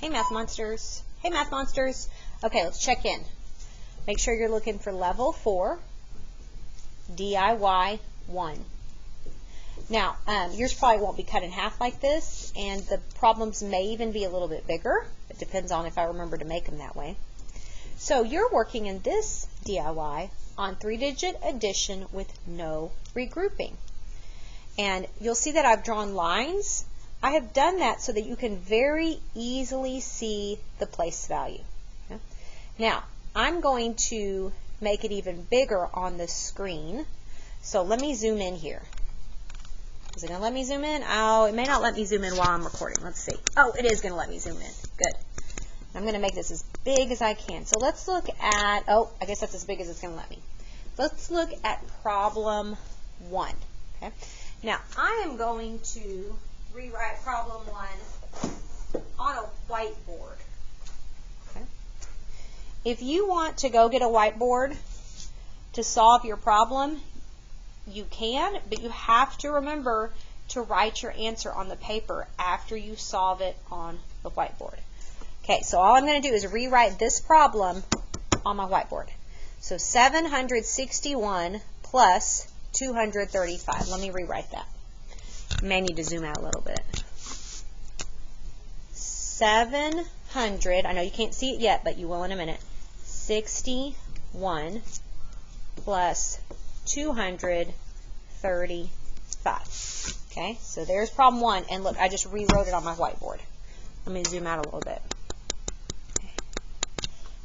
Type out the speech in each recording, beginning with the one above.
Hey, Math Monsters. Hey, Math Monsters. Okay, let's check in. Make sure you're looking for level 4, DIY 1. Now, yours probably won't be cut in half like this, and the problems may even be a little bit bigger. It depends on if I remember to make them that way. So you're working in this DIY on 3-digit addition with no regrouping. And you'll see that I've drawn lines. I have done that so that you can very easily see the place value. Okay? Now, I'm going to make it even bigger on the screen. So let me zoom in here. Is it going to let me zoom in? Oh, it may not let me zoom in while I'm recording. Let's see. Oh, it is going to let me zoom in. Good. I'm going to make this as big as I can. So let's look at, oh, I guess that's as big as it's going to let me. Let's look at problem 1. Okay. Now, I am going to rewrite problem 1 on a whiteboard. Okay. If you want to go get a whiteboard to solve your problem, you can, but you have to remember to write your answer on the paper after you solve it on the whiteboard. Okay, so all I'm going to do is rewrite this problem on my whiteboard. So 761 plus 235. Let me rewrite that. I may need to zoom out a little bit. 700, I know you can't see it yet, but you will in a minute. 61 plus 235. Okay, so there's problem 1. And look, I just rewrote it on my whiteboard. Let me zoom out a little bit. Okay.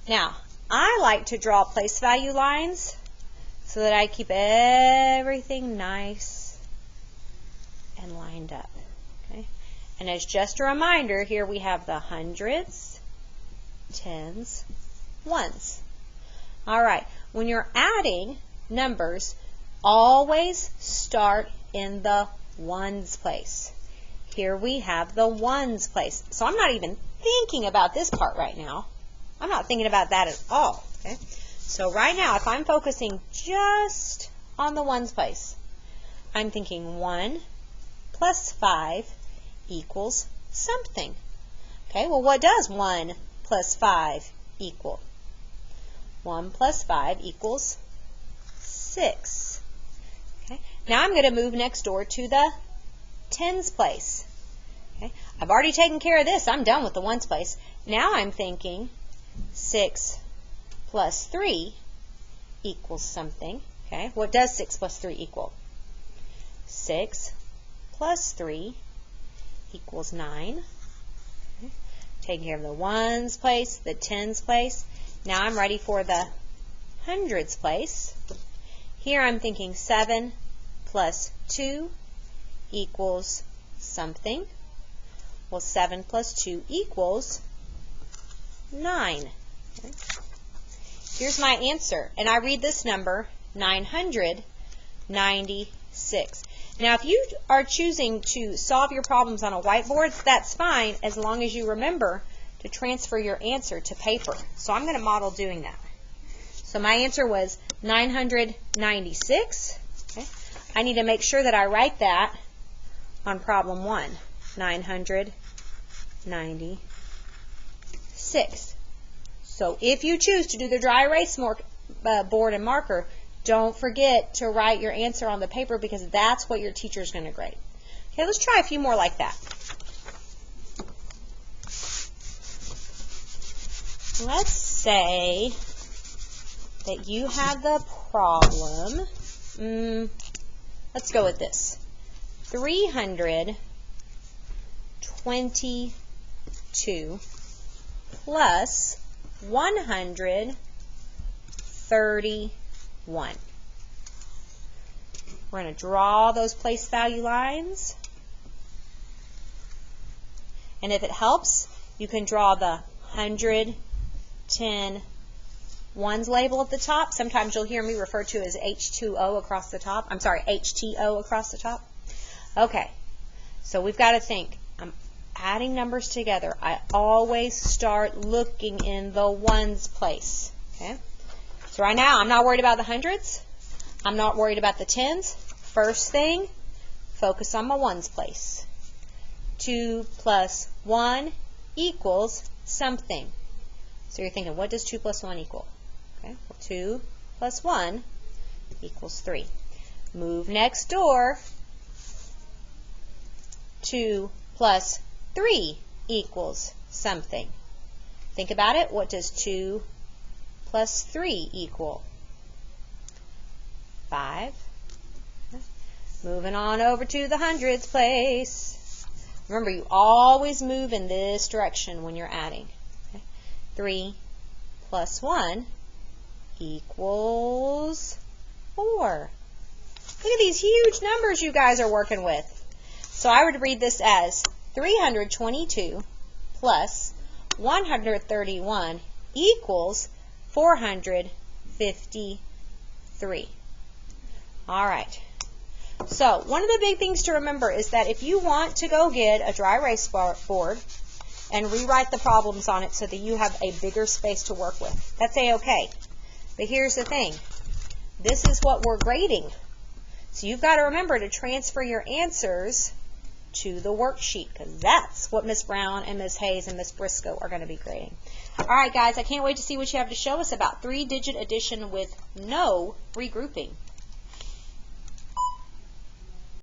Now, I like to draw place value lines so that I keep everything nice and lined up. Okay? And as just a reminder, here we have the hundreds, tens, ones. All right, when you're adding numbers, always start in the ones place. Here we have the ones place. So I'm not even thinking about this part right now. I'm not thinking about that at all. Okay? So right now, if I'm focusing just on the ones place, I'm thinking 1 plus 5 equals something. Okay, well, what does 1 plus 5 equal? 1 plus 5 equals 6. Okay, now I'm going to move next door to the tens place. Okay, I've already taken care of this. I'm done with the ones place. Now I'm thinking 6 plus 3 equals something. Okay, what does 6 plus 3 equal? 6 plus 3 equals 9. Okay. Taking care of the ones place, the tens place. Now I'm ready for the hundreds place. Here I'm thinking 7 plus 2 equals something. Well, 7 plus 2 equals 9. Okay. Here's my answer, and I read this number, 996. Now, if you are choosing to solve your problems on a whiteboard, that's fine, as long as you remember to transfer your answer to paper. So I'm going to model doing that. So my answer was 996. Okay. I need to make sure that I write that on problem 1, 996. So if you choose to do the dry erase board and marker, don't forget to write your answer on the paper, because that's what your teacher is going to grade. Okay, let's try a few more like that. Let's say that you had the problem, let's go with this, 322 plus 131. We're going to draw those place value lines. And if it helps, you can draw the 100, 10, ones label at the top. Sometimes you'll hear me refer to as H2O across the top. I'm sorry, HTO across the top. Okay, so we've got to think. I'm adding numbers together. I always start looking in the ones place. Okay, so right now I'm not worried about the hundreds. I'm not worried about the tens. First thing, focus on my ones place. 2 plus 1 equals something. So you're thinking, what does 2 plus 1 equal? Okay, well, 2 plus 1 equals 3. Move next door. 2 plus 3 equals something. Think about it. What does 2 plus 3 equal? 5. Moving on over to the hundreds place. Remember, you always move in this direction when you're adding. Okay? 3 plus 1 equals 4. Look at these huge numbers you guys are working with. So I would read this as 322 plus 131 equals 453. All right. So one of the big things to remember is that if you want to go get a dry erase board and rewrite the problems on it so that you have a bigger space to work with, that's a-okay. But here's the thing. This is what we're grading. So you've got to remember to transfer your answers to the worksheet, because that's what Miss Brown and Miss Hayes and Miss Briscoe are going to be grading. All right, guys, I can't wait to see what you have to show us about 3-digit addition with no regrouping.